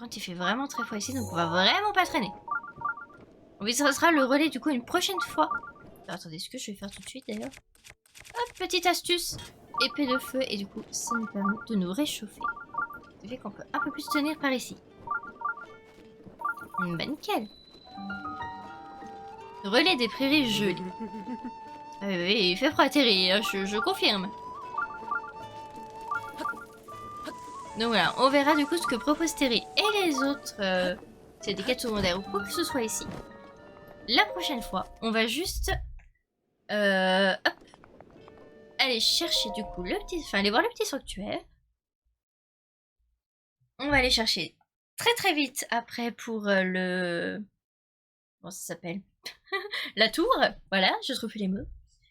Par contre, il fait vraiment très froid ici, donc on va vraiment pas traîner. Oui, ça sera le relais du coup une prochaine fois. Alors, attendez, ce que je vais faire tout de suite d'ailleurs. Hop, petite astuce. Épée de feu, et du coup, ça nous permet de nous réchauffer. Ça fait qu'on peut un peu plus tenir par ici. Bah nickel. Relais des prairies gelées. Ah oui, il fait froid atterrir, je confirme. Donc voilà, on verra du coup ce que propose Terry et les autres. C'est des quêtes secondaires ou quoi que ce soit ici. La prochaine fois, on va juste hop, aller chercher du coup le petit, enfin aller voir le petit sanctuaire. On va aller chercher très très vite après pour le, comment ça s'appelle, la tour. Voilà, je trouve plus les mots.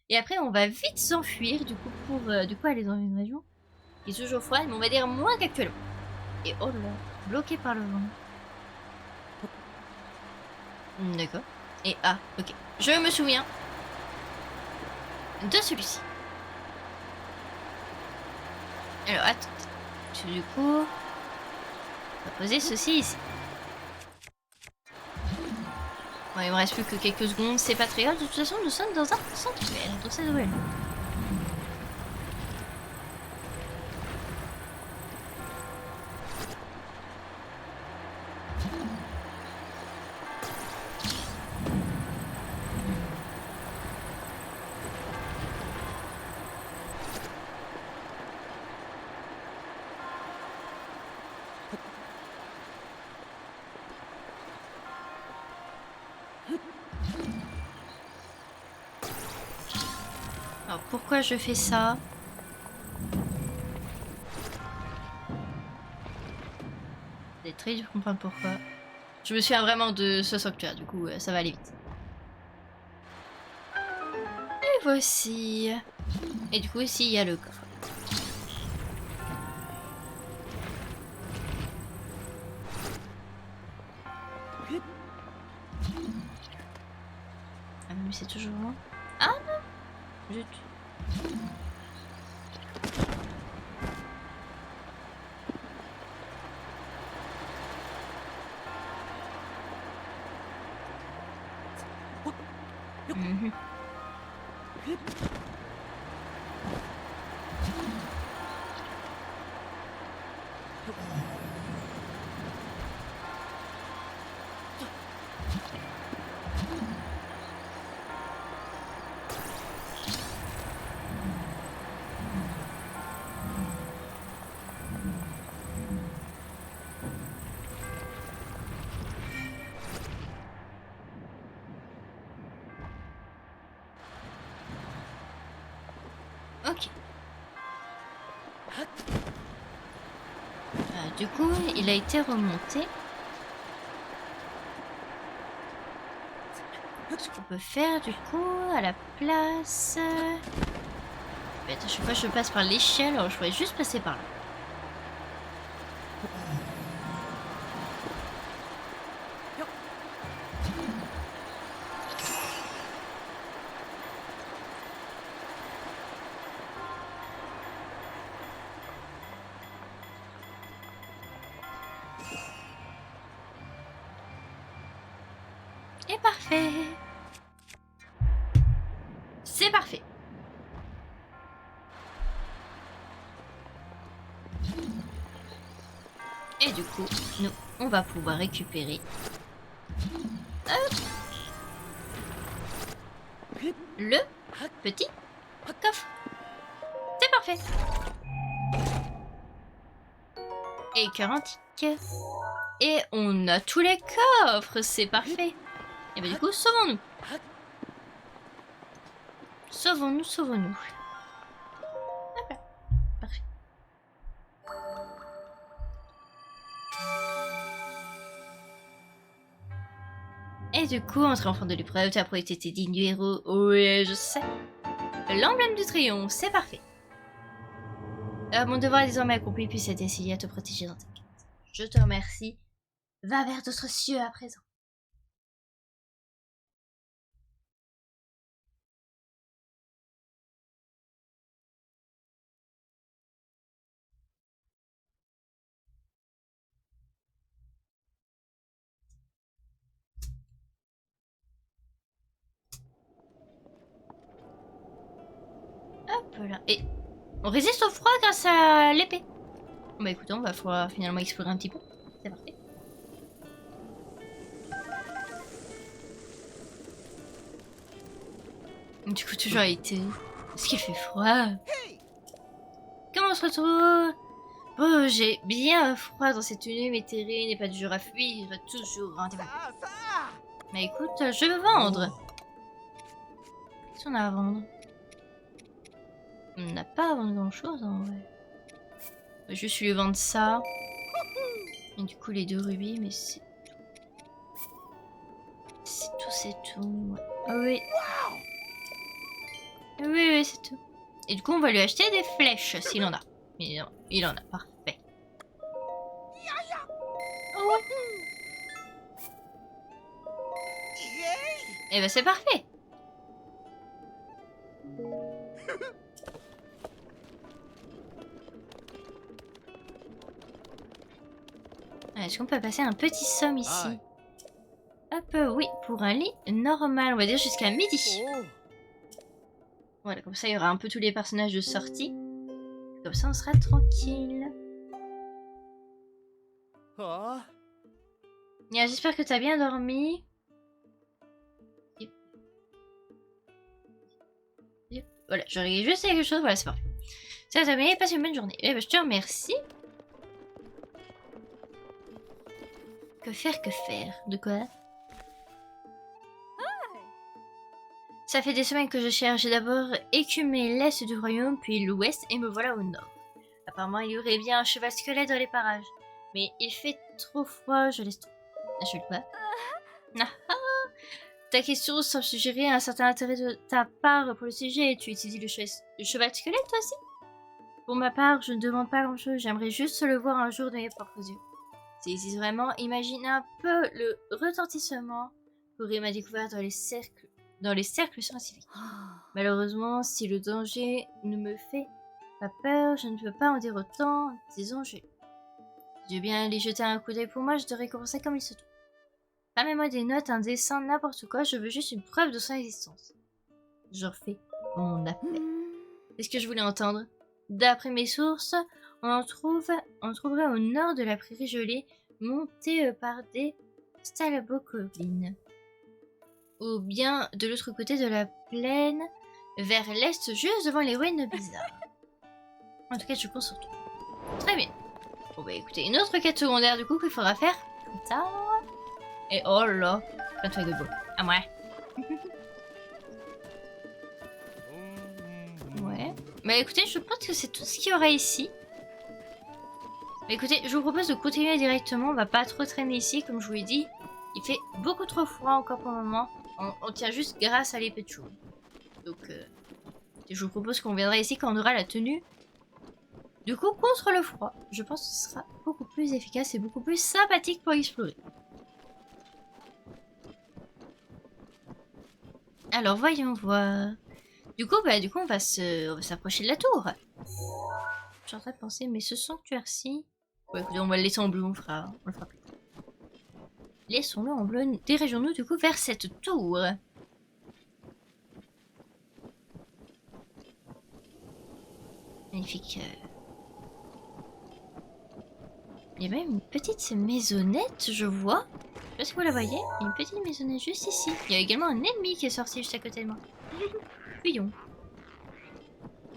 Et après, on va vite s'enfuir du coup pour du coup aller dans une région qui est toujours froide, mais on va dire moins qu'actuellement. Et oh là là, bloqué par le vent. D'accord. Et ah, ok. Je me souviens de celui-ci. Alors, attends. Du coup, on va poser ceci ici. Bon, il me reste plus que quelques secondes, c'est pas très grave. De toute façon, nous sommes dans un sanctuaire, donc ça devrait aller. Alors, pourquoi je fais ça? C'est très dur de comprendre pourquoi. Je me souviens vraiment de ce sanctuaire, du coup, ça va aller vite. Et voici. Et du coup, ici, il y a le coffre. Ah, mais c'est toujours loin. Ah non! Zut. Mhm. Ok. Du coup, il a été remonté. Ce qu'on peut faire du coup à la place. À chaque fois je passe par l'échelle, alors je pourrais juste passer par là. Et parfait. C'est parfait. Et du coup, nous, on va pouvoir récupérer le petit coffre. C'est parfait. Et cœur antique. Et on a tous les coffres, c'est parfait. Et bah du coup, sauvons-nous. Sauvons-nous, sauvons-nous. Hop là. Parfait. Et du coup, entrer enfant de l'épreuve, tu as été digne du héros. Oui, je sais. L'emblème du triomphe, c'est parfait. Mon devoir est désormais accompli, puis c'est d'essayer à te protéger dans ta quête. Je te remercie. Va vers d'autres cieux à présent. peu là. Et on résiste au froid grâce à l'épée. Bah écoutez, on va pouvoir finalement explorer un petit peu. C'est parfait. Du coup, toujours été. Est-ce qu'il fait froid? Comment on se retrouve? Oh, j'ai bien froid dans cette tenue, mais Terry n'est pas du genre à fuir, toujours rendez-vous. Mais écoute, je veux vendre. Qu'est-ce qu'on a à vendre? On n'a pas à vendre grand-chose en vrai. Je vais juste lui vendre ça. Et du coup, les 2 rubis, mais c'est... C'est tout. Ah oui. Oui, oui, c'est tout. Et du coup, on va lui acheter des flèches, s'il en a. Mais non, il en a, parfait. Oh ouais. Et ben c'est parfait. Est-ce qu'on peut passer un petit somme ici? Hop, oui, pour un lit normal, on va dire jusqu'à midi. Voilà, comme ça il y aura un peu tous les personnages de sortie. Comme ça on sera tranquille. J'espère que t'as bien dormi. Voilà, j'aurais juste quelque chose, voilà c'est parfait. Ça t'a bien, passe une bonne journée. Eh ben, je te remercie. Que faire, que faire? De quoi? Ça fait des semaines que je cherche. J'ai d'abord écumé l'est du royaume, puis l'ouest, et me voilà au nord. Apparemment, il y aurait bien un cheval squelette dans les parages. Mais il fait trop froid, je laisse tout. Je le vois. Ah ah. Ta question semble suggérer un certain intérêt de ta part pour le sujet. Tu utilises le cheval squelette, toi aussi? Pour ma part, je ne demande pas grand-chose. J'aimerais juste le voir un jour de mes propres yeux. C'est vraiment imaginer un peu le retentissement qu'aurait ma découverte dans les cercles scientifiques. Malheureusement, si le danger ne me fait pas peur, je ne peux pas en dire autant. Disons, je veux bien aller jeter un coup d'œil pour moi, je te récompenserai comme il se doit. Ramène-moi des notes, un dessin, n'importe quoi, je veux juste une preuve de son existence. Je refais mon appel. C'est ce que je voulais entendre. D'après mes sources, on trouverait au nord de la prairie gelée, montée par des stalactites. Ou bien de l'autre côté de la plaine, vers l'est, juste devant les ruines bizarres. En tout cas, je pense surtout. Très bien. Bon bah écoutez, une autre quête secondaire du coup qu'il faudra faire. Comme ça. Et oh là, plein de feuilles de beau. À moi. Ouais. Bah écoutez, je pense que c'est tout ce qu'il y aura ici. Bah écoutez, je vous propose de continuer directement. On va pas trop traîner ici, comme je vous l'ai dit. Il fait beaucoup trop froid encore pour le moment. On tient juste grâce à l'épée de chou. Donc, je vous propose qu'on viendra ici quand on aura la tenue. Du coup, contre le froid. Je pense que ce sera beaucoup plus efficace et beaucoup plus sympathique pour explorer. Alors, voyons voir. Du coup, on va s'approcher de la tour. Je suis en train de penser, mais ce sanctuaire-ci... Bon, écoutez, on va le laisser en bleu, on le fera plus tard. Laissons-le en bleu. Dirigeons-nous du coup vers cette tour. Magnifique. Il y a même une petite maisonnette, je vois. Je sais pas si vous la voyez. Il y a une petite maisonnette juste ici. Il y a également un ennemi qui est sorti juste à côté de moi. Fuyons.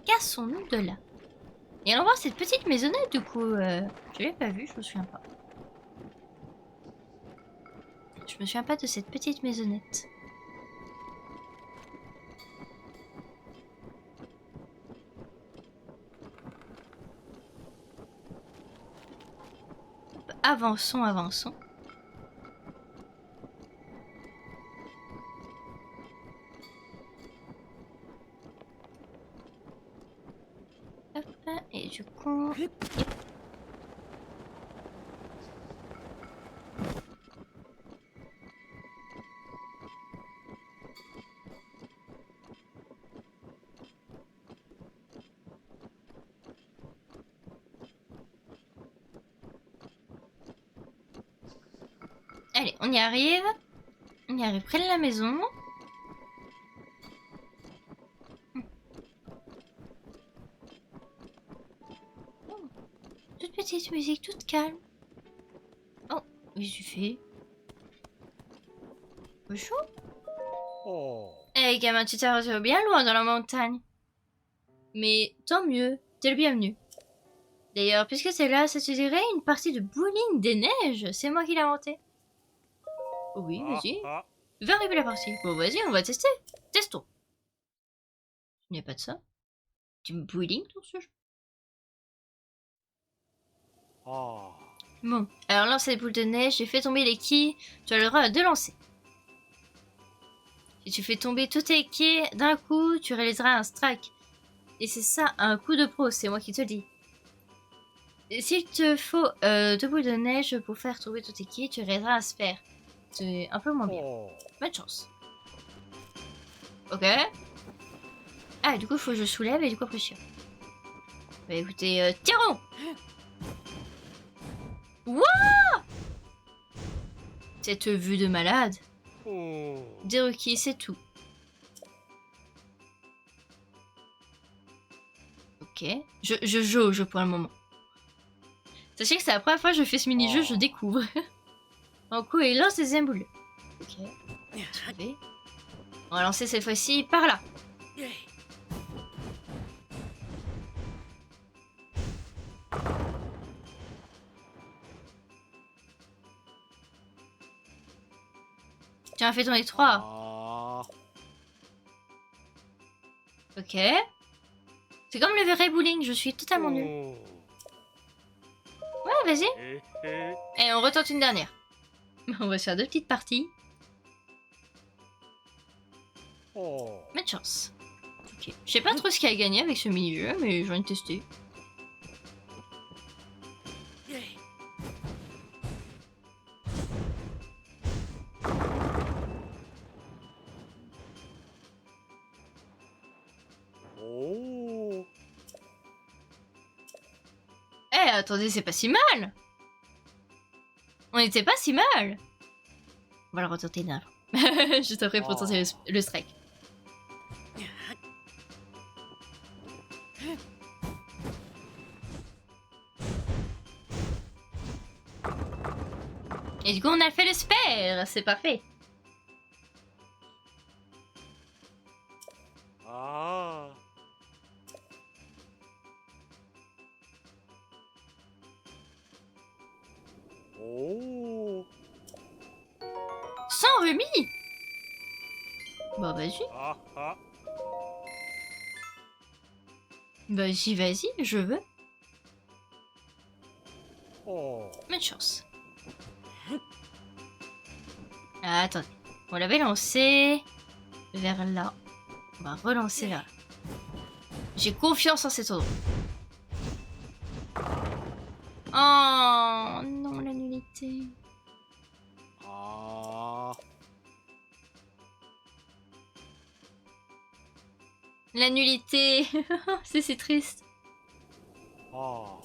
Cassons-nous de là. Et allons voir cette petite maisonnette du coup. Je l'ai pas vue, je me souviens pas. Je me souviens pas de cette petite maisonnette. Avançons, avançons. Hop, et du coup... Allez, on y arrive. On y arrive près de la maison. petite musique toute calme. Oh, qu'est-ce que tu fais? Bonjour. Eh gamin, tu t'es retrouvé bien loin dans la montagne. Mais tant mieux, t'es le bienvenu. D'ailleurs, puisque c'est là, ça te dirait une partie de bowling des neiges? C'est moi qui l'ai inventé. Oui, vas-y. Va arriver la partie. Bon, vas-y, on va tester. Testons. Il n'y a pas de ça. Tu me bowling dans ce jeu? Bon, alors lance les boules de neige, j'ai fait tomber les quilles, tu as le droit de lancer. Si tu fais tomber tous tes quilles d'un coup, tu réaliseras un strike. Et c'est ça, un coup de pro, c'est moi qui te le dis. Et s'il te faut 2 boules de neige pour faire tomber tous tes quilles, tu réaliseras un sphère. C'est un peu moins bien. Bonne chance. Ok. Ah, du coup, il faut que je soulève et du coup, après, je... Bah écoutez, tirons. Wouah! Cette vue de malade. Des requis, c'est tout. Ok. Je jauge pour le moment. Sachez que c'est la première fois que je fais ce mini-jeu, je découvre. En coup, il lance les deuxième boule. Ok. Trouvé. On va lancer cette fois-ci par là. Tu as fait ton E3. Ok. C'est comme le vrai bowling, je suis totalement nul. Ouais, vas-y. Et on retente une dernière. On va se faire 2 petites parties. Bonne chance. Ok. Je sais pas trop ce qu'il y a à gagner avec ce mini-jeu, mais je viens de tester. Eh, attendez, c'est pas si mal. On était pas si mal. On va le retenter d'un. Juste après pour tenter le strike. Et du coup, on a fait le spare. C'est parfait. Sans remis. Bon, vas-y. Vas-y, vas-y, je veux. Bonne chance. Ah, attendez. On l'avait lancé vers là. On va relancer là. J'ai confiance en cet endroit. Oh non, la nullité. La nullité. C'est triste. On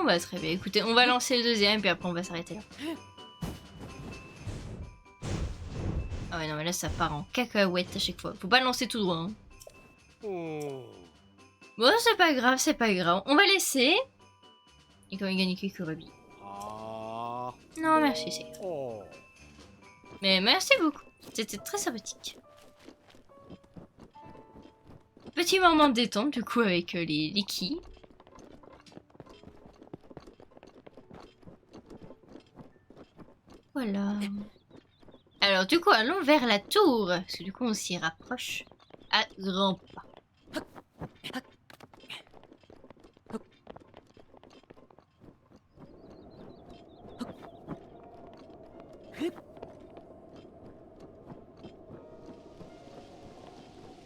va très bien. Écoutez, on va lancer le deuxième, puis après on va s'arrêter là. Ah ouais, non, mais là ça part en cacahuète à chaque fois. Faut pas le lancer tout droit. Hein. Bon, c'est pas grave, c'est pas grave. On va laisser. Et quand il gagne quelques rubis. Non, merci, c'est grave. Mais merci beaucoup. C'était très sympathique. Petit moment de détente, du coup, avec les quilles. Voilà. Alors, du coup, allons vers la tour. Parce que du coup, on s'y rapproche à grands pas.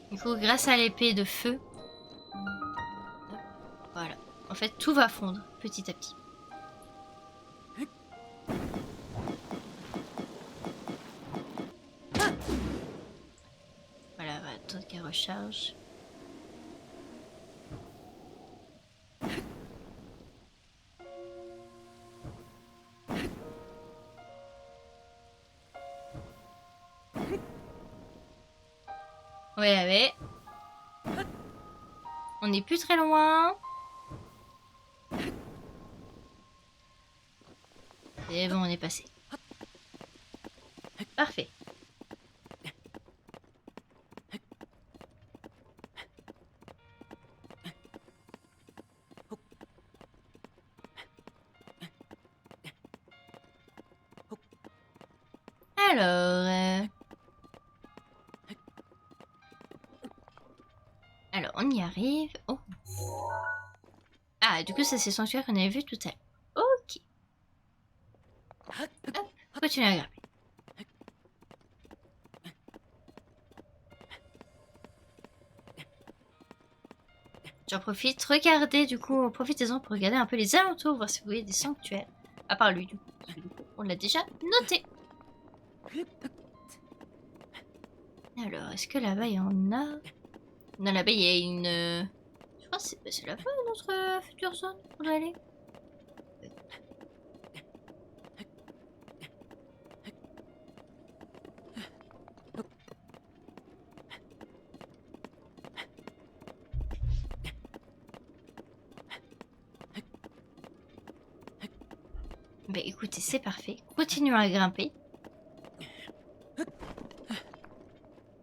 Du coup, grâce à l'épée de feu, voilà. En fait, tout va fondre petit à petit. Voilà, va attendre qu'elle recharge. Ouais, ouais. On n'est plus très loin. C'est bon, on est passé. Parfait. Alors, on y arrive. Oh. Ah, du coup, ça c'est le sanctuaire qu'on avait vu tout à l'heure. Ok. Hop, continue à grimper. J'en profite, regardez du coup, profitez-en pour regarder un peu les alentours, voir si vous voyez des sanctuaires. À part lui, du coup, parce que, du coup on l'a déjà noté. Alors, est-ce que là-bas il y en a? Non, là-bas il y a une. Je crois que c'est là-bas notre future zone où on doit aller. Bah écoutez, c'est parfait. Continuons à grimper.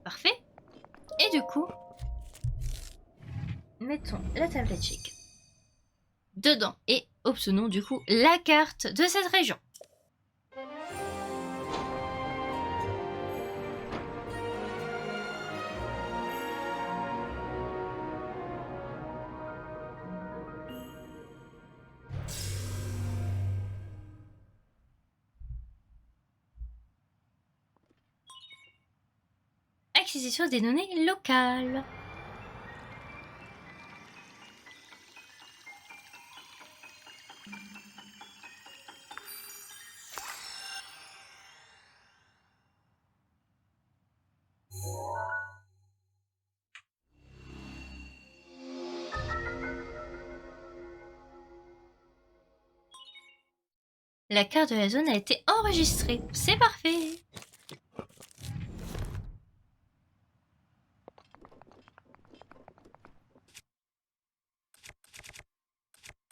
Parfait. Et du coup, mettons la tablette chic dedans et obtenons du coup la carte de cette région. Acquisition des données locales. La carte de la zone a été enregistrée. C'est parfait.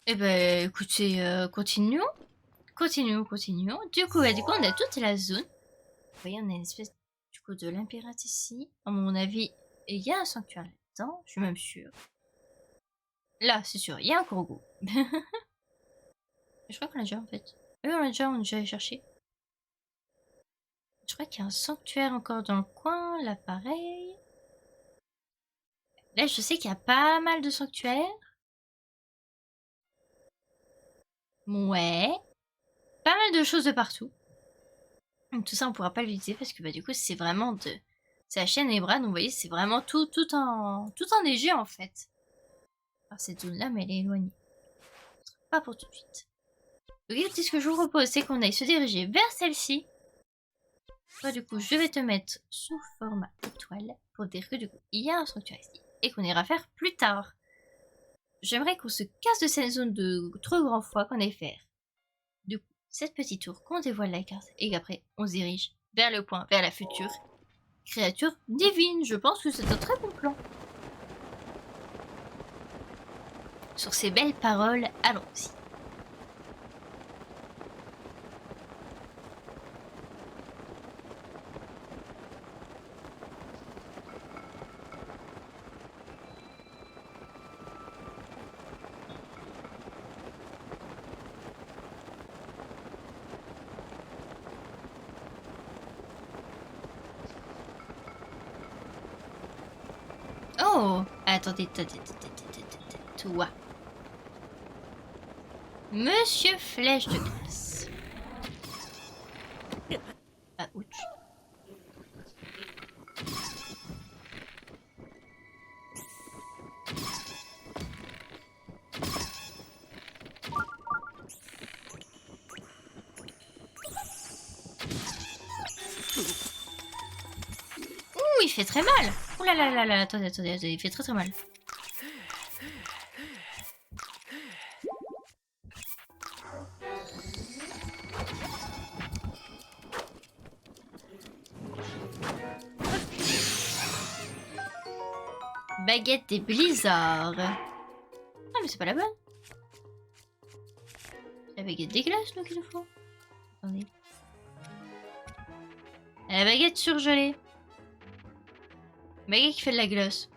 Eh ben, écoutez, continuons. Continuons. Du coup, on a toute la zone. Vous voyez, on a une espèce du coup de l'impérate ici. À mon avis, il y a un sanctuaire là-dedans. Je suis même sûre. Là, c'est sûr, il y a un Corgo. Je crois qu'on l'a déjà en fait. Oui, on a déjà allé chercher. Je crois qu'il y a un sanctuaire encore dans le coin. Là, pareil. Là, je sais qu'il y a pas mal de sanctuaires. Ouais. Pas mal de choses de partout. Donc, tout ça, on pourra pas l'utiliser parce que bah, du coup, c'est vraiment de. C'est la chaîne et les bras, donc vous voyez, c'est vraiment tout enneigé en fait. Alors, cette zone-là, mais elle est éloignée. Pas pour tout de suite. Donc, écoutez, ce que je vous propose, c'est qu'on aille se diriger vers celle-ci. Toi, du coup, je vais te mettre sous format étoile pour dire que du coup, il y a un sanctuaire ici et qu'on ira faire plus tard. J'aimerais qu'on se casse de cette zone de trop grand froid qu'on aille faire. Du coup, cette petite tour qu'on dévoile la carte et qu'après, on se dirige vers le point, vers la future créature divine. Je pense que c'est un très bon plan. Sur ces belles paroles, allons-y. Oh, attendez, toi. Monsieur Flèche de glace. Ah, ouch. Ouh, il fait très mal. Ouh là là là là, attendez, il fait très mal. Baguette des blizzards. Ah, mais c'est pas la bonne. La baguette des glaces, nous, qu'il nous faut. Attendez. La baguette surgelée. Baguette qui fait de la glace.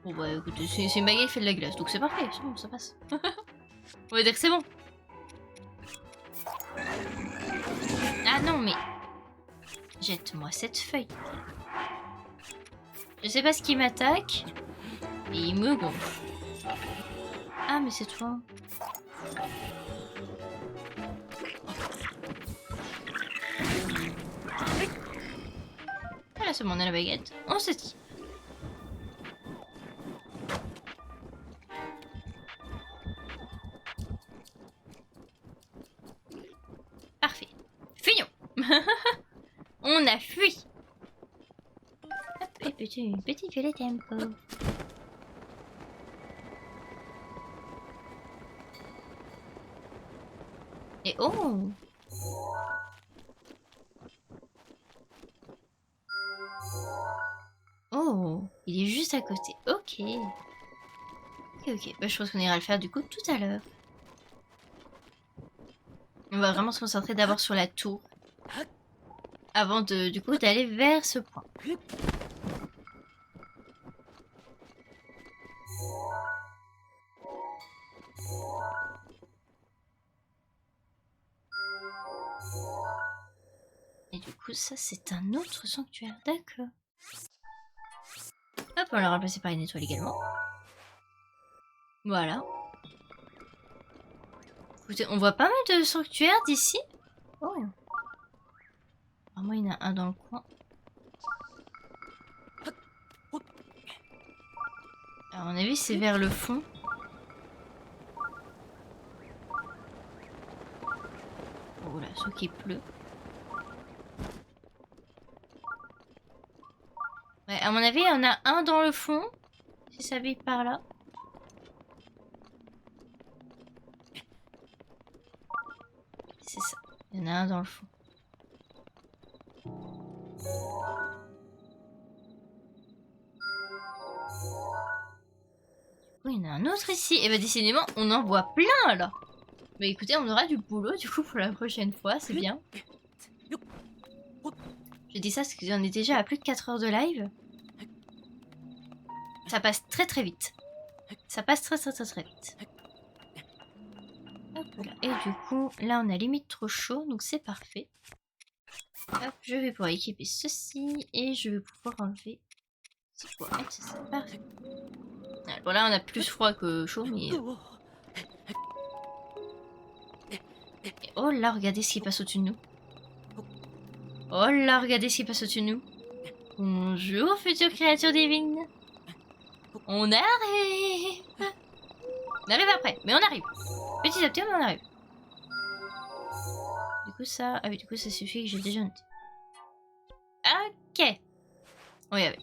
Bon bah écoutez, c'est une baguette qui fait de la glace, donc c'est parfait, c'est bon, ça passe. On va dire que c'est bon. Ah non mais... Jette-moi cette feuille. Je sais pas ce qui m'attaque. Et il me gonfle. Ah mais c'est toi. Voilà, c'est bon, on a la baguette. On se dit. Parfait. Fuyons. On a fui. Hop, et petit violet tempo. Et oh! Oh! Il est juste à côté. Ok. Ok. Bah, je pense qu'on ira le faire du coup tout à l'heure. On va vraiment se concentrer d'abord sur la tour. Avant de, du coup, d'aller vers ce point. Et du coup, ça, c'est un autre sanctuaire. D'accord. Hop, on l'a remplacé par une étoile également. Voilà. Écoutez, on voit pas mal de sanctuaires d'ici. Oh. Alors moi, il y en a un dans le coin. Alors, à mon avis, c'est vers le fond. Oh là, ce qui pleut. Ouais, à mon avis, il y en a un dans le fond. Si ça vit par là. C'est ça. Il y en a un dans le fond. Oui, il y en a un autre ici. Et bah décidément, on en voit plein là. Bah écoutez, on aura du boulot du coup pour la prochaine fois, c'est bien. Je dis ça parce qu'on est déjà à plus de 4 heures de live. Ça passe très très vite. Ça passe très vite. Hop là. Et du coup, là on a limite trop chaud, donc c'est parfait. Hop, je vais pouvoir équiper ceci et je vais pouvoir enlever. C'est pour être, c'est parfait. Bon là on a plus froid que chaud, mais... Et oh là, regardez ce qui passe au-dessus de nous. Oh là, regardez ce qui passe au-dessus de nous. Bonjour, future créature divine. On arrive. On arrive après, mais on arrive. Petit à petit, mais on arrive. Du coup, ça... Ah oui, du coup, ça suffit que j'ai déjà noté. Ok. On va y aller.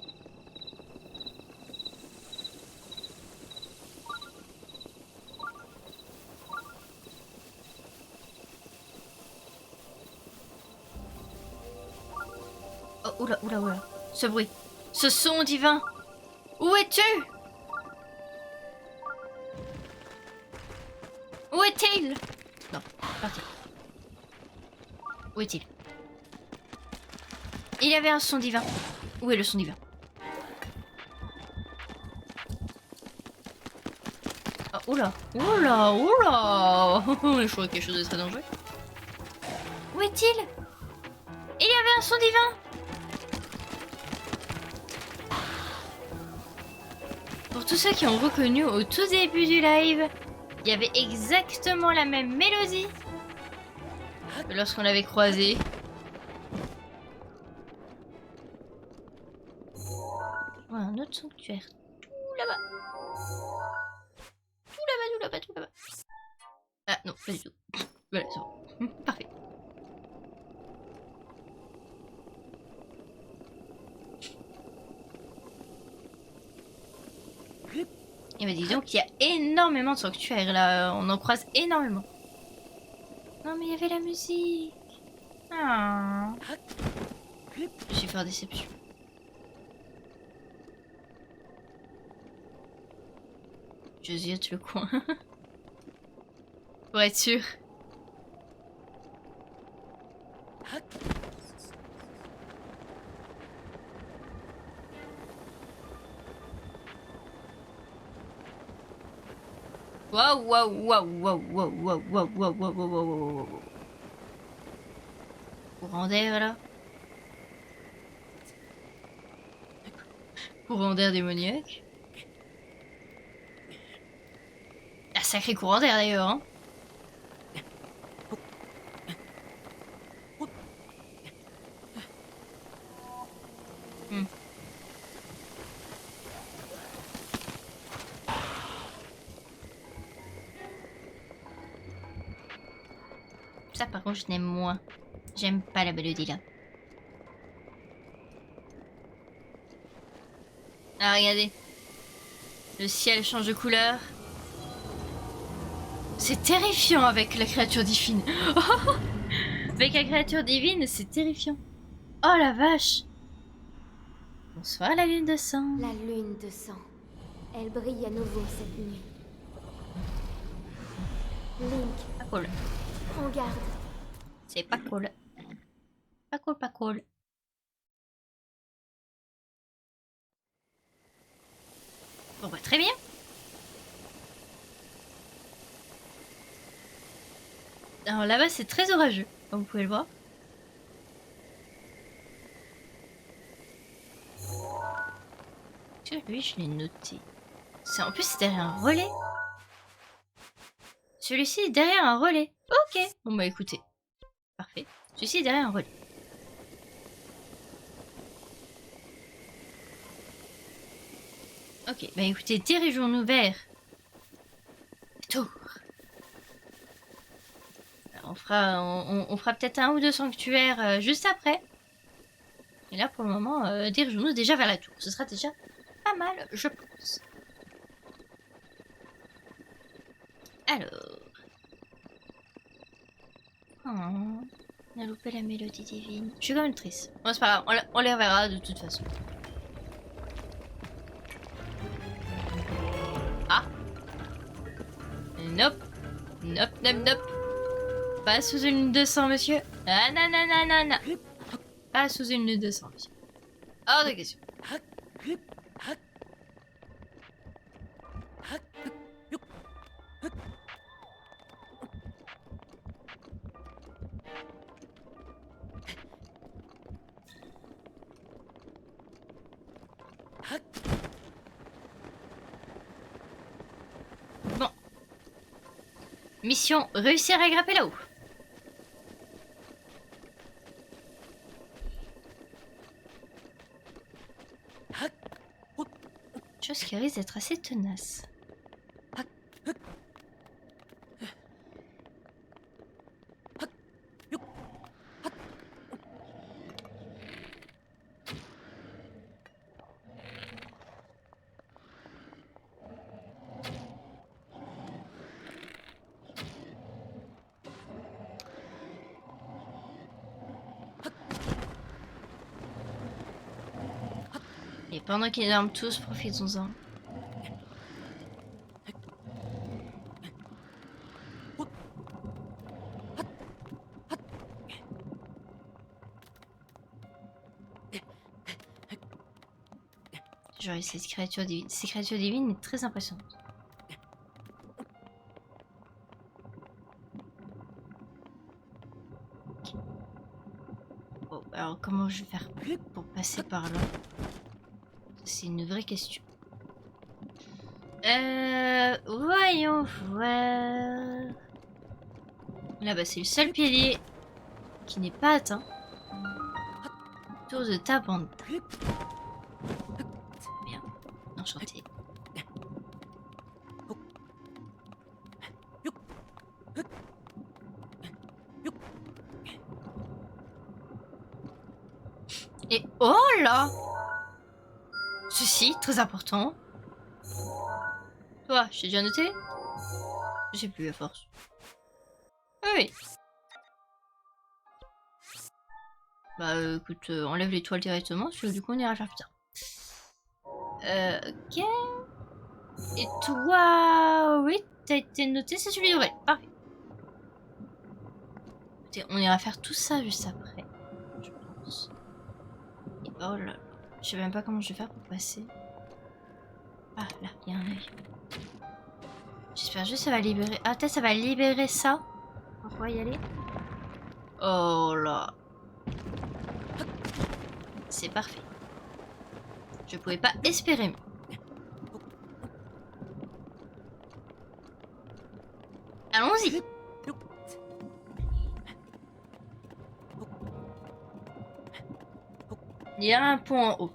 Oh, oula, oula, oula. Ce bruit. Ce son divin. Où es-tu? Où est-il? Non, parti. Où est-il? Il y avait un son divin. Où est le son divin? Oh, oula, oula, oula. Je crois quelque chose de très dangereux. Où est-il? Il y avait un son divin. Pour tous ceux qui ont reconnu au tout début du live, il y avait exactement la même mélodie que lorsqu'on l'avait croisé. Ouais, un autre sanctuaire. Tout là-bas. Tout là-bas, tout là-bas, tout là-bas. Ah non, pas du tout. Voilà, c'est bon. Parfait. Et bah dis donc, il y a énormément de sanctuaires là, on en croise énormément. Non mais il y avait la musique. Ah. Je suis fort déception. Je ziote le coin. Pour être sûr. Waouh, waouh, waouh, waouh, waouh, waouh, waouh, waouh, waouh, waouh, waouh, waouh. Courant d'air, là. Courant d'air démoniaque. Ah, sacré courant d'air, d'ailleurs, hein. Hmm. Ça, par contre, je n'aime moins. J'aime pas la mélodie, là. Ah, regardez. Le ciel change de couleur. C'est terrifiant avec la créature divine. Avec la créature divine, c'est terrifiant. Oh la vache. Bonsoir la lune de sang. La lune de sang. Elle brille à nouveau cette nuit. Link, Pas cool. prends garde. C'est pas cool. Pas cool, pas cool. Bon bah très bien. Alors là-bas c'est très orageux, comme vous pouvez le voir. Lui je l'ai noté. En plus c'est derrière un relais. Celui-ci est derrière un relais. Ok. Bon bah écoutez. Parfait. Celui-ci est derrière un relais. Ok, bah écoutez, dirigeons-nous vers tour. On fera peut-être un ou deux sanctuaires juste après. Et là, pour le moment, dirigeons-nous déjà vers la tour. Ce sera déjà pas mal, je pense. Alors... Oh, on a loupé la mélodie divine. Je suis quand même triste. Bon, c'est pas grave, on les reverra de toute façon. Ah. Nope. Nope, nope, nope. Pas sous une lune de sang, monsieur. Ah, non, non, non, non, non. Pas sous une lune de sang, monsieur. Hors de question. Bon. Mission, réussir à grimper là-haut. Chose qui risque d'être assez tenace. Et pendant qu'ils dorment tous, profitons-en. Genre, cette créature divine. Ces créatures divines est très impressionnante. Okay. Bon, alors comment je vais faire pour passer par là? C'est une vraie question. Voyons voir. Là, bah, c'est le seul pilier qui n'est pas atteint. Tour de ta bande. Bien. Enchanté. Et oh là! Ceci, très important. Toi, j'ai déjà noté? Je sais plus à force. Ah oui. Bah écoute, enlève l'étoile directement, parce que du coup on ira faire plus tard. Ok. Et toi, oui, t'as été noté, c'est celui d'Aurel. Parfait. Écoutez, on ira faire tout ça juste après. Oh là là. Je sais même pas comment je vais faire pour passer. Ah là, il y a un œil. J'espère juste que ça va libérer... Ah peut-être ça va libérer ça. On va y aller. Oh là. C'est parfait. Je pouvais pas espérer mieux. Allons-y. Il y a un pont en haut.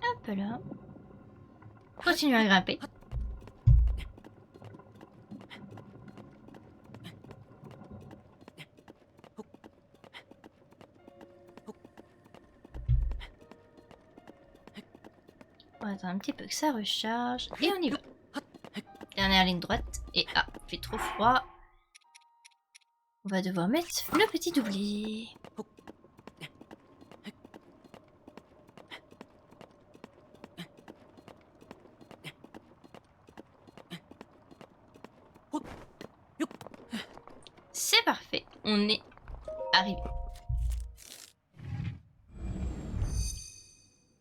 Hop là. Continue à grimper. On va attendre un petit peu que ça recharge. Et on y va. Dernière ligne droite. Et ah, il fait trop froid. On va devoir mettre le petit doublé. C'est parfait. On est arrivé.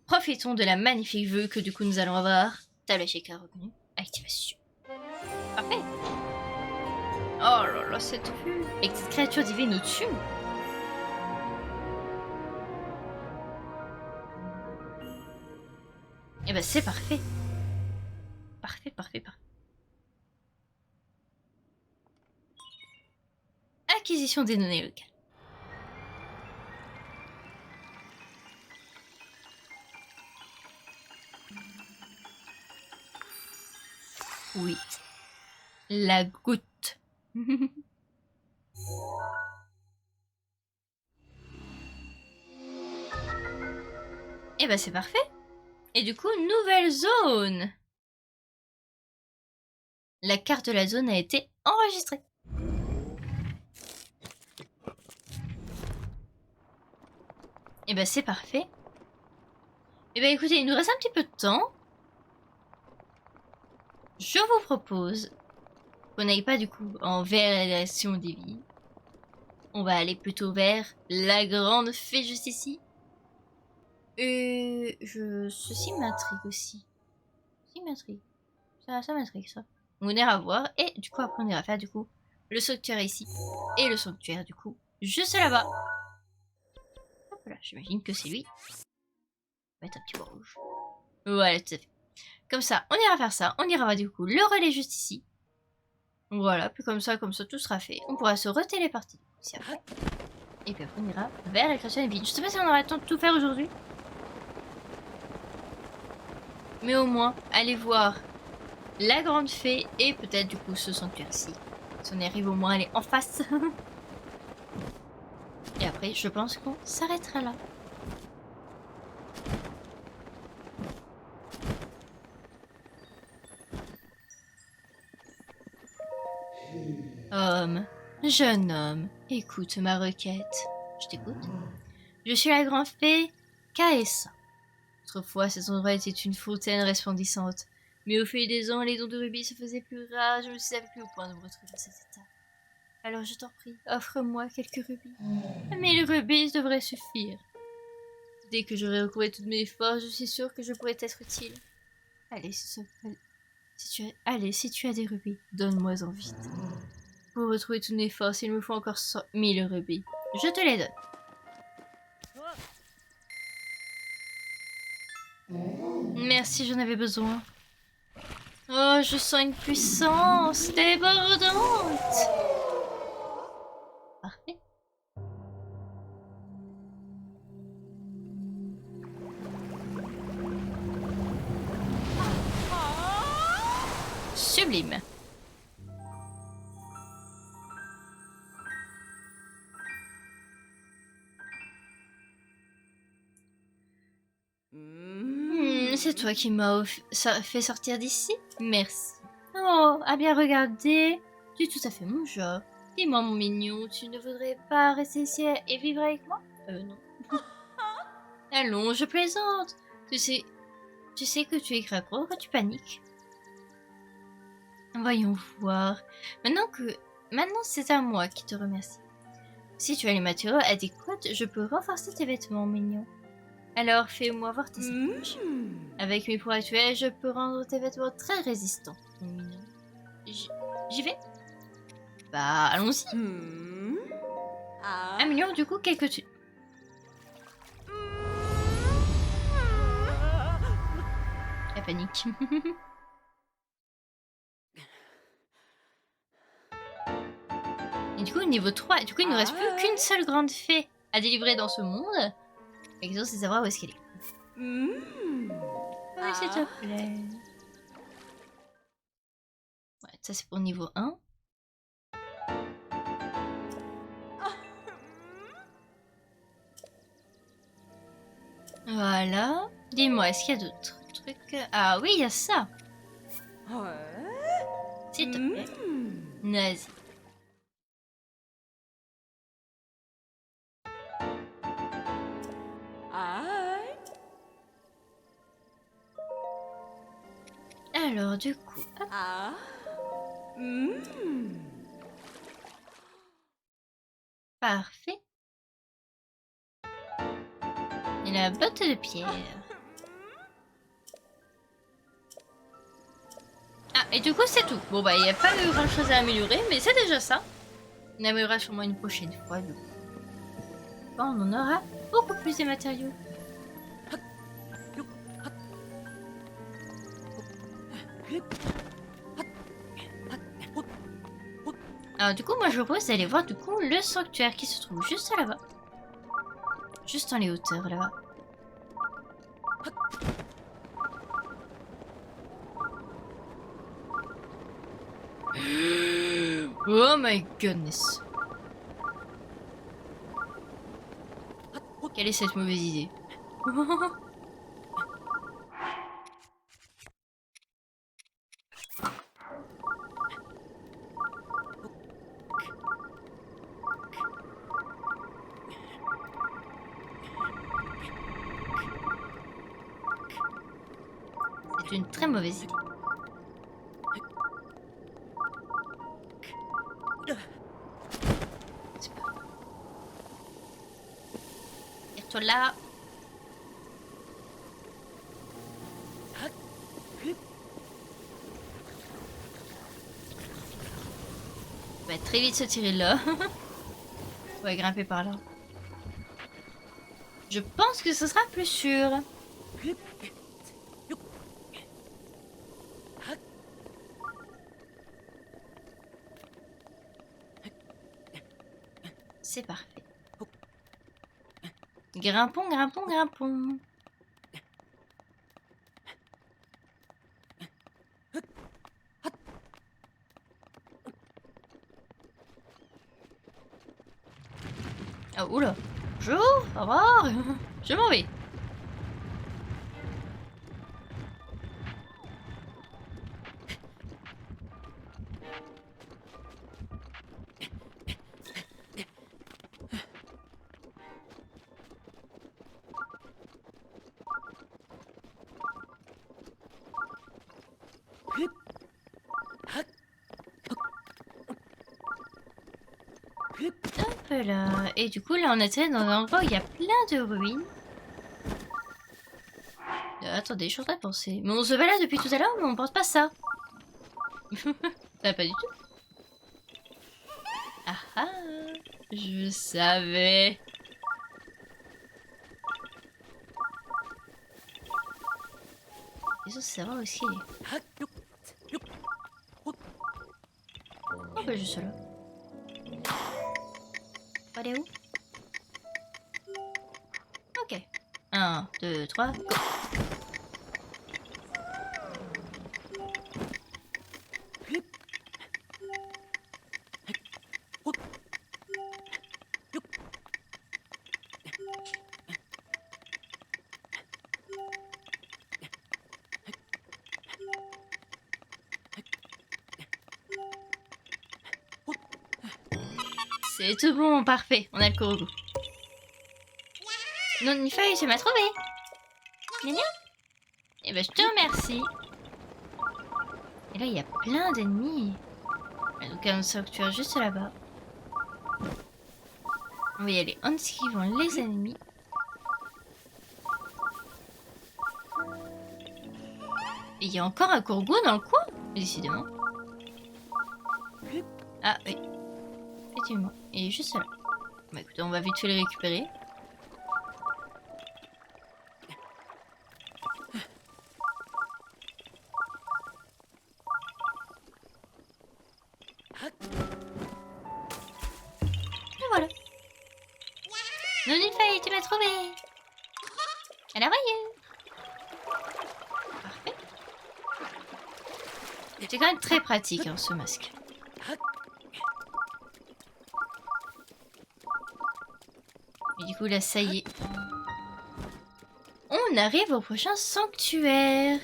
Profitons de la magnifique vue que du coup nous allons avoir. Table Sheikah reconnue. Activation. Parfait. Oh là là, cette vue. Avec cette créature divine au-dessus. Et ben c'est parfait. Parfait, parfait, parfait. Acquisition des données locales. Oui. La goutte. Et ben c'est parfait. Et du coup, nouvelle zone. La carte de la zone a été enregistrée. Et ben c'est parfait. Et ben écoutez, il nous reste un petit peu de temps. Je vous propose qu'on n'aille pas du coup vers la direction des vies. On va aller plutôt vers la grande fée juste ici. Et ceci m'intrigue aussi. Ceci m'intrigue. Ça m'intrigue ça. On ira voir. Et du coup après on ira faire du coup le sanctuaire ici. Et le sanctuaire du coup juste là-bas. Hop là, j'imagine que c'est lui. On va mettre un petit bois rouge. Voilà, tout à fait. Comme ça, on ira faire ça. On ira voir du coup le relais juste ici. Voilà, puis comme ça, tout sera fait. On pourra se retéléporter ici après. Et puis après, on ira vers la création des villes. Je sais pas si on aura le temps de tout faire aujourd'hui. Mais au moins, allez voir la grande fée et peut-être du coup ce sanctuaire-ci. Si on y arrive au moins, elle est en face. Et après, je pense qu'on s'arrêtera là. Homme, jeune homme, écoute ma requête. Je t'écoute. Je suis la grande fée Kaessa. Autrefois, cet endroit était une fontaine resplendissante. Mais au fil des ans, les dons de rubis se faisaient plus rares. Je ne savais plus au point de me retrouver dans cet état. Alors je t'en prie, offre-moi quelques rubis. 1000 rubis devraient suffire. Dès que j'aurai recouvré toutes mes forces, je suis sûre que je pourrai t'être utile. Allez, si tu as des rubis, donne-moi-en vite. Pour retrouver toutes mes forces, il me faut encore 1000 rubis. Je te les donne. Merci, j'en avais besoin. Oh, je sens une puissance débordante. Parfait. Sublime. C'est toi qui m'as fait sortir d'ici. Merci. Oh, à bien regarder. Tu es tout à fait mon genre. Dis-moi, mon mignon, tu ne voudrais pas rester ici et vivre avec moi? Non. Allons, je plaisante. Tu sais que tu es grave gros quand tu paniques. Voyons voir. Maintenant c'est à moi qui te remercie. Si tu as les matériaux adéquats, je peux renforcer tes vêtements mignons. Alors fais-moi voir tes sacoches. Avec mes pouvoirs actuels, je peux rendre tes vêtements très résistants. Mignon. J'y vais? Bah allons-y. Améliore du coup quelques trucs. La panique. Et du coup, niveau 3, du coup, il ne reste plus qu'une seule grande fée à délivrer dans ce monde. La question, c'est de savoir où est-ce qu'elle est. Oui, s'il te plaît. Ouais, ça, c'est pour niveau 1. Voilà. Dis-moi, est-ce qu'il y a d'autres trucs? Ah oui, il y a ça. S'il te plaît. Nazi. Alors, du coup, hop. Parfait. Et la botte de pierre. Ah, et du coup, c'est tout. Bon, bah, il n'y a pas eu grand chose à améliorer, mais c'est déjà ça. On améliorera sûrement une prochaine fois, du coup. Bon, on en aura beaucoup plus de matériaux. Alors, du coup, moi, je propose d'aller voir, du coup, le sanctuaire qui se trouve juste là-bas. Juste dans les hauteurs, là-bas. Oh my goodness. Quelle est cette mauvaise idée? C'est une très mauvaise idée. Tire-toi là. On va très vite se tirer là. On va grimper par là. Je pense que ce sera plus sûr. C'est parfait. Grimpons, grimpons, grimpons. Oh, oula. Bonjour, au revoir. Je m'en vais. Hop là. Et du coup, là, on atterrit dans un endroit où il y a plein de ruines. Attendez, je suis en train de penser. Mais on se balade depuis tout à l'heure, mais on pense pas ça. Pas du tout. Ah ah. Je savais. Et ça, c'est savoir où est-ce qu'il est. Oh, bah, juste là. Faut aller où? Ok. 1, 2, 3, go. C'est tout bon, parfait. On a le Korogu. Non, une feuille, tu m'as trouvé. Gna gna. Eh ben, je te remercie. Et là, il y a plein d'ennemis. Donc un sanctuaire juste là-bas. On va y aller en esquivant les ennemis. Et il y a encore un Kourgou dans le coin, décidément. Ah oui, effectivement, il est juste là. Bah écoutez, on va vite fait le récupérer. Et voilà. Non, une feuille, tu m'as trouvé. Alors voyez. Parfait. C'est quand même très pratique, hein, ce masque. Et du coup, là, ça y est. On arrive au prochain sanctuaire.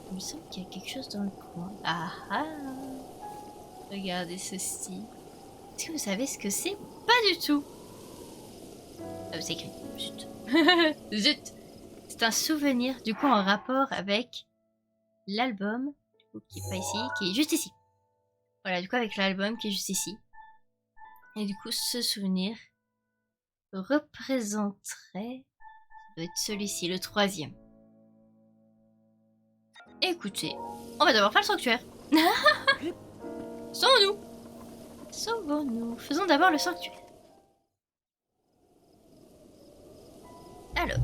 Il me semble qu'il y a quelque chose dans le coin. Ah ah. Regardez ceci. Est-ce que vous savez ce que c'est? Pas du tout. Ah, c'est écrit. Zut. Zut. C'est un souvenir, du coup, en rapport avec l'album, qui est pas ici, qui est juste ici. Voilà, du coup, avec l'album qui est juste ici. Et du coup, ce souvenir représenterait... Ça doit être celui-ci, le 3e. Écoutez, on va d'abord faire le sanctuaire. Sauvons-nous. Sauvons-nous. Faisons d'abord le sanctuaire. Alors...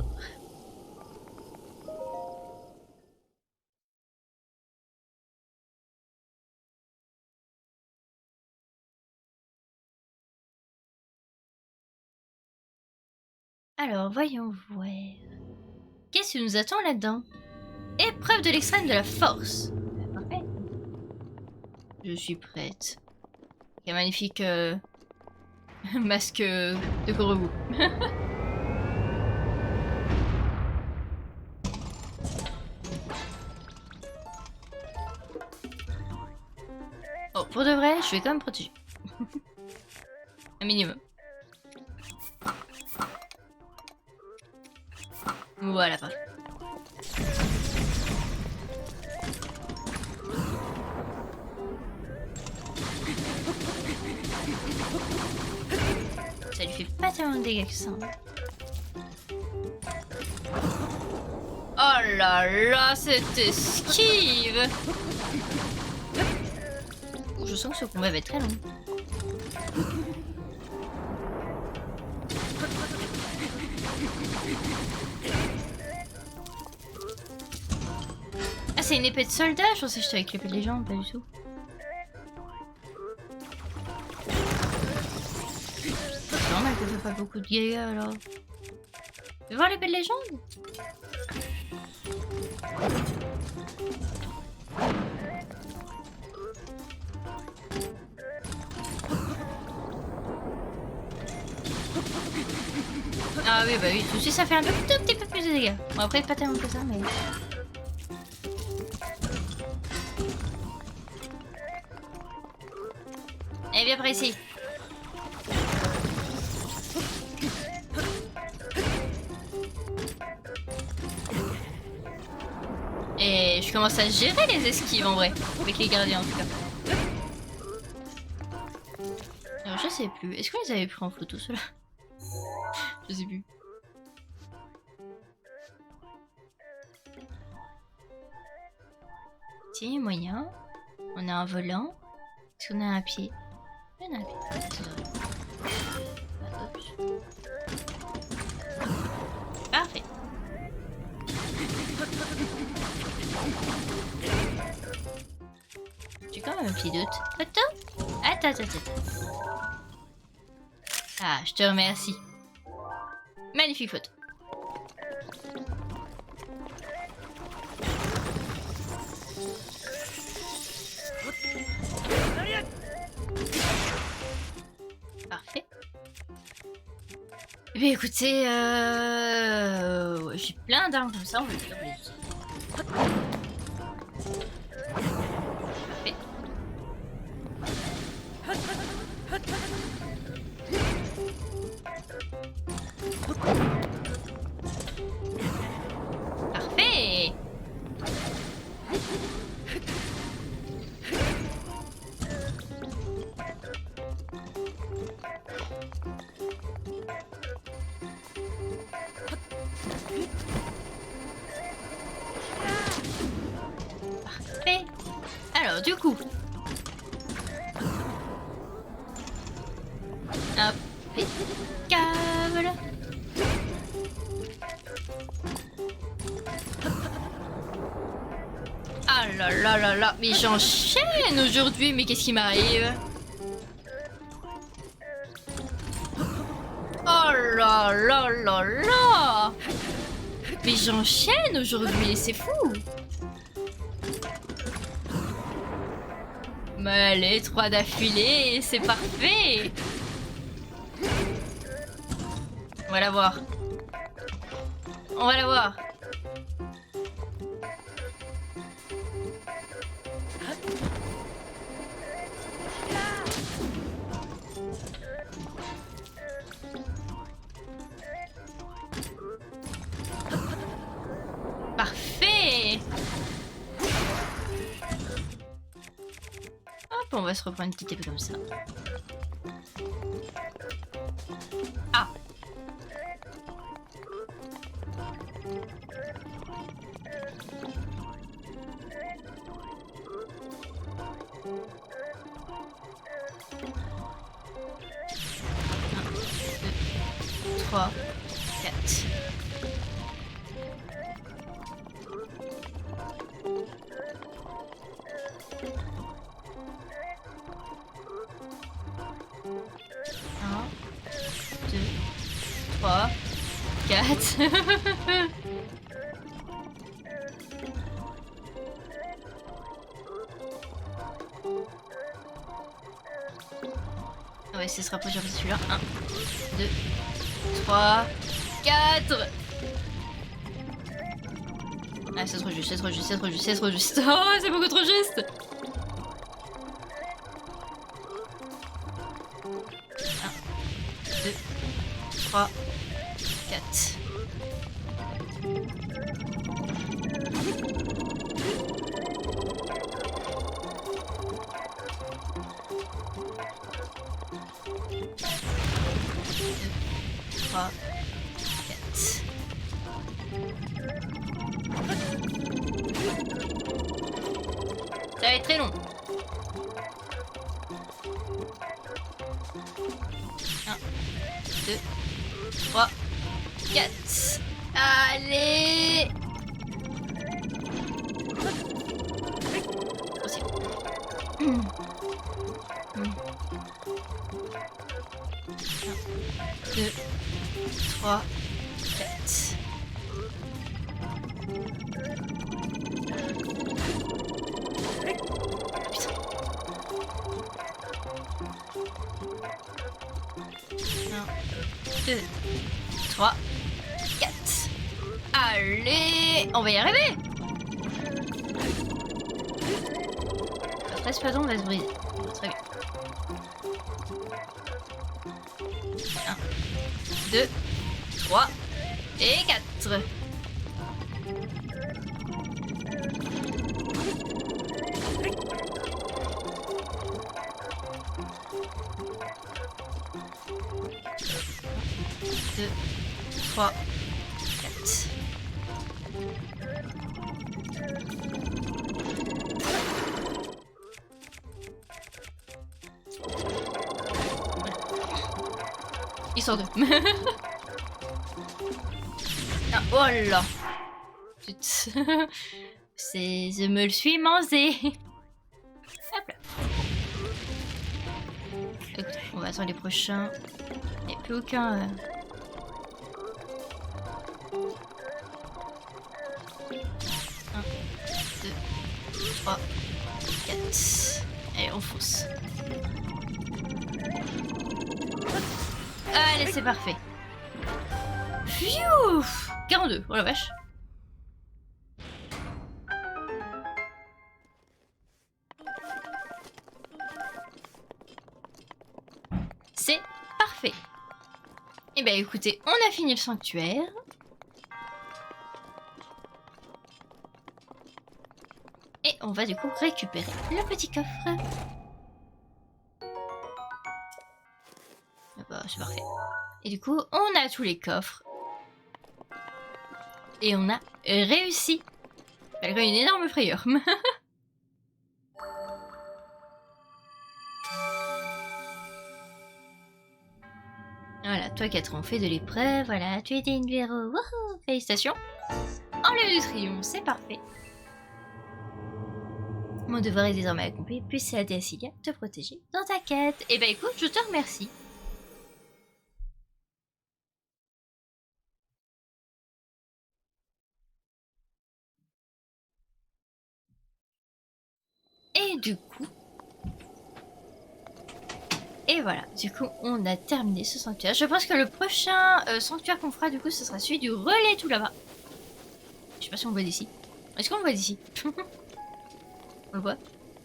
Alors, voyons voir. Qu'est-ce qui nous attend là-dedans? Épreuve de l'extrême de la force. Parfait. Je suis prête. Quel magnifique masque de Kourgou. Oh, pour de vrai, je vais quand même protéger. Un minimum. Voilà, parfait. Ça lui fait pas tellement de dégâts que ça. Oh là là, cette esquive! Je sens que ce combat va être très long. Ah, c'est une épée de soldat? Je pensais que j'étais avec l'épée de légende, pas du tout. C'est normal que je fais pas beaucoup de dégâts alors. Tu veux voir l'épée de légende? Ah oui, bah oui, tout de suite ça fait un tout petit peu plus de dégâts. Bon, après, pas tellement que ça, mais... Allez, viens par ici. Et je commence à gérer les esquives en vrai, avec les gardiens en tout cas. Alors je sais plus, est-ce qu'on les avait pris en photo ceux-là? Je sais plus. Tiens, moyen. On a un volant. Est-ce qu'on a un pied? On a un pied. Parfait. J'ai quand même un petit doute. Attends. Ah, je te remercie. Magnifique photo. Parfait. Eh bien écoutez, ouais, j'ai plein d'armes comme ça, on va le faire. Parfait. Alors, du coup... Impeccable. Ah là là là là, mais j'enchaîne aujourd'hui, mais qu'est-ce qui m'arrive? Oh là là là là. Mais j'enchaîne aujourd'hui, c'est fou. Mais allez, 3 d'affilée, c'est parfait. On va la voir. On va la voir. Parfait. Hop, on va se reprendre une petite épée comme ça. Ah. Un, 2, 3, 4. Un, 2, 3, 4. Ouais, c'est se rapprocher de celui-là. 1, 2, 3, 4. Ah, c'est trop juste, c'est trop juste, c'est trop juste, c'est trop juste. Oh, c'est beaucoup trop juste. 1, 2, 3, 4. Trois, 4. Ça va être très long. 1, 2, 3, 4. Allez. Possible. 1, 2, 3, 4. Putain. 1, 2, 3, 4. Allez, on va y arriver. Notre espadon va se briser. Très bien. 1, 2, 3 et 4. Deux, 3, 4. Ils sont deux. Ah, oh là. Putain. C'est... Je me le suis mangé. Hop là. Écoute, on va attendre les prochains. Il n'y a plus aucun... 1, 2, 3, 4. Allez, on fonce. Allez, c'est parfait. Pfiou 42, oh la vache. C'est parfait. Et ben écoutez, on a fini le sanctuaire. Et on va du coup récupérer le petit coffre. Ah bah, c'est parfait. Et du coup, on a tous les coffres. Et on a réussi. Malgré une énorme frayeur. toi qui as triomphé de l'épreuve, voilà, tu étais une héros, wouhou, félicitations. En lieu de triomphe, c'est parfait. Mon devoir est désormais accompli, puis c'est à Décilia de te protéger dans ta quête. Eh ben écoute, je te remercie. Et du coup... Et voilà, du coup, on a terminé ce sanctuaire. Je pense que le prochain sanctuaire qu'on fera, du coup, ce sera celui du relais tout là-bas. Je sais pas si on le voit d'ici. Est-ce qu'on le voit d'ici? On le voit?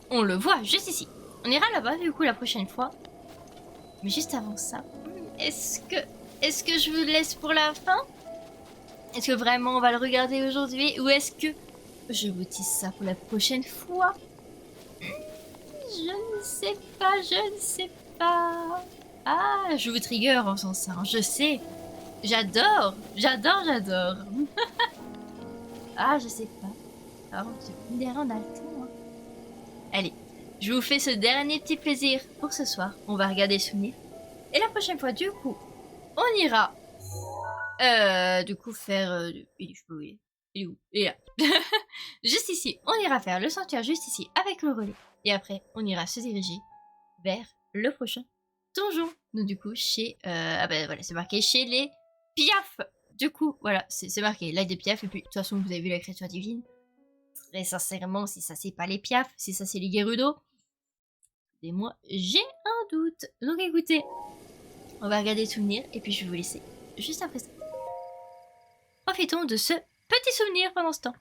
On le voit juste ici. On ira là-bas, du coup, la prochaine fois. Mais juste avant ça, est-ce que je vous laisse pour la fin? Est-ce que vraiment on va le regarder aujourd'hui? Ou est-ce que je vous dis ça pour la prochaine fois? Je ne sais pas, je ne sais pas. Ah, je vous trigger en faisant ça, je sais. J'adore, j'adore, j'adore. Ah, je sais pas. Ah, derrière on a le temps. Hein. Allez, je vous fais ce dernier petit plaisir pour ce soir. On va regarder Souvenirs. Et la prochaine fois, du coup, on ira... du coup, faire... il est où? Il est là. Juste ici, on ira faire le sanctuaire juste ici avec le relais. Et après, on ira se diriger vers le prochain donjon. Donc du coup, chez... ah ben voilà, c'est marqué chez les Piaf. Du coup, voilà, c'est marqué là des Piaf. Et puis, de toute façon, vous avez vu la créature divine. Très sincèrement, si ça c'est pas les Piaf, si ça c'est les Gerudo, et moi, j'ai un doute. Donc écoutez, on va regarder Souvenirs et puis je vais vous laisser juste après ça. Profitons de ce petit souvenir pendant ce temps.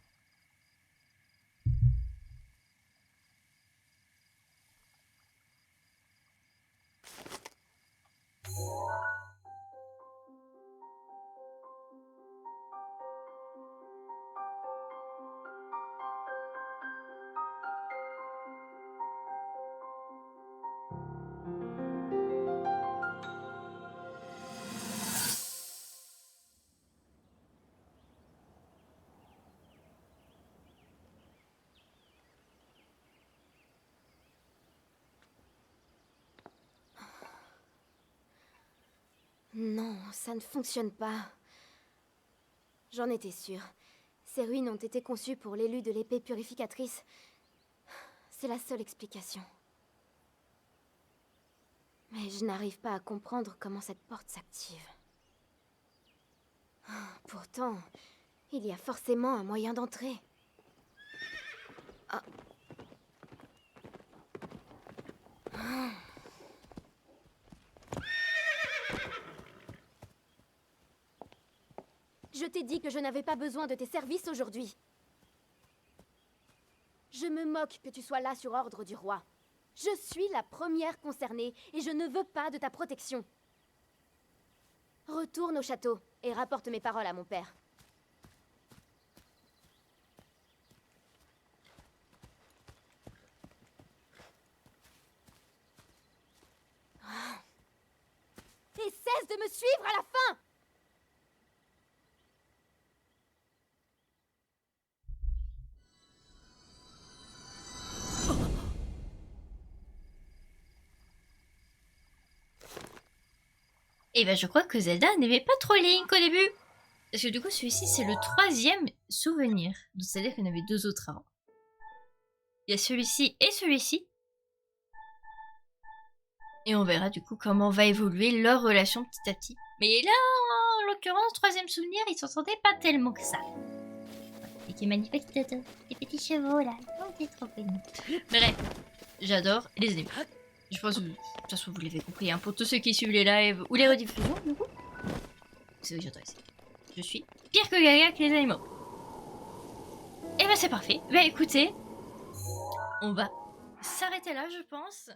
Non, ça ne fonctionne pas. J'en étais sûre. Ces ruines ont été conçues pour l'élu de l'épée purificatrice. C'est la seule explication. Mais je n'arrive pas à comprendre comment cette porte s'active. Pourtant, il y a forcément un moyen d'entrer. Ah. Ah. Je t'ai dit que je n'avais pas besoin de tes services aujourd'hui. Je me moque que tu sois là sur ordre du roi. Je suis la première concernée et je ne veux pas de ta protection. Retourne au château et rapporte mes paroles à mon père. Et cesse de me suivre à la fin! Et ben je crois que Zelda n'aimait pas trop Link au début. Parce que du coup celui-ci c'est le 3e souvenir. Donc c'est-à-dire qu'il y en avait 2 autres avant. Il y a celui-ci et celui-ci. Et on verra du coup comment va évoluer leur relation petit à petit. Mais là, en l'occurrence, 3e souvenir, ils s'entendaient pas tellement que ça. Et qui est magnifique, les petits chevaux là. Oh, c'est trop mignon. Bref, j'adore les animaux. Je pense que de toute façon vous l'avez compris, hein, pour tous ceux qui suivent les lives ou les rediffusions, du coup. C'est ce que j'adore ici. Je suis pire que Gaga avec les animaux. Et ben c'est parfait. Ben écoutez, on va s'arrêter là, je pense.